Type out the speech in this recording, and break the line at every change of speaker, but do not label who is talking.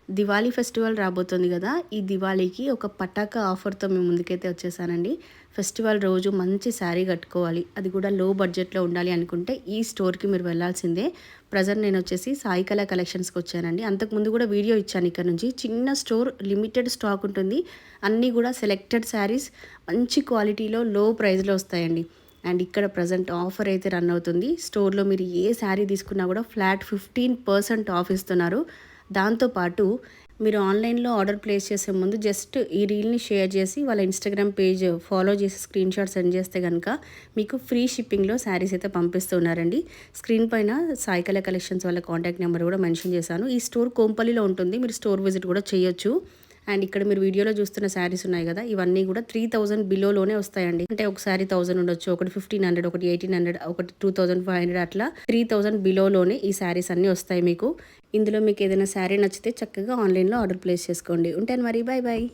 Diwali festival రాబోతుంది కదా, ఈ దివాళీకి ఒక పటాకా ఆఫర్తో మేము ముందుకైతే వచ్చేసానండి. ఫెస్టివల్ రోజు మంచి శారీ కట్టుకోవాలి, అది కూడా లో బడ్జెట్లో ఉండాలి అనుకుంటే ఈ స్టోర్కి మీరు వెళ్ళాల్సిందే. ప్రజెంట్ నేను వచ్చేసి సాయి కళా కలెక్షన్స్కి వచ్చానండి. అంతకుముందు కూడా వీడియో ఇచ్చాను. ఇక్కడ నుంచి చిన్న స్టోర్, లిమిటెడ్ స్టాక్ ఉంటుంది. అన్నీ కూడా సెలెక్టెడ్ శారీస్ మంచి క్వాలిటీలో లో ప్రైస్లో వస్తాయండి. అండ్ ఇక్కడ ప్రజెంట్ ఆఫర్ అయితే రన్ అవుతుంది. స్టోర్లో మీరు ఏ శారీ తీసుకున్నా కూడా ఫ్లాట్ 15% ఆఫ్ ఇస్తున్నారు. దాంతోపాటు మీరు ఆన్లైన్లో ఆర్డర్ ప్లేస్ చేసే ముందు జస్ట్ ఈ రీల్ని షేర్ చేసి వాళ్ళ ఇన్స్టాగ్రామ్ పేజ్ ఫాలో చేసి స్క్రీన్ షాట్ సెండ్ చేస్తే కనుక మీకు ఫ్రీ షిప్పింగ్లో శారీస్ అయితే పంపిస్తున్నారండి. స్క్రీన్ పైన సాయి కళా కలెక్షన్స్ వాళ్ళ కాంటాక్ట్ నెంబర్ కూడా మెన్షన్ చేశాను. ఈ స్టోర్ కోంపల్లిలో ఉంటుంది, మీరు స్టోర్ విజిట్ కూడా చేయొచ్చు. అండ్ ఇక్కడ మీరు వీడియోలో చూస్తున్న శారీస్ ఉన్నాయి కదా, ఇవన్నీ కూడా 3000 బిలోలోనే వస్తాయండి. అంటే ఒక శారీ 1000 ఉండొచ్చు, ఒకటి 1500, ఒకటి 1800, ఒకటి 2500, అట్లా 3000 బిలోలోనే ఈ శారీస్ అన్నీ వస్తాయి మీకు. ఇందులో మీకు ఏదైనా శారీ నచ్చితే చక్కగా ఆన్లైన్లో ఆర్డర్ ప్లేస్ చేసుకోండి. ఉంటాను మరి, బాయ్ బాయ్.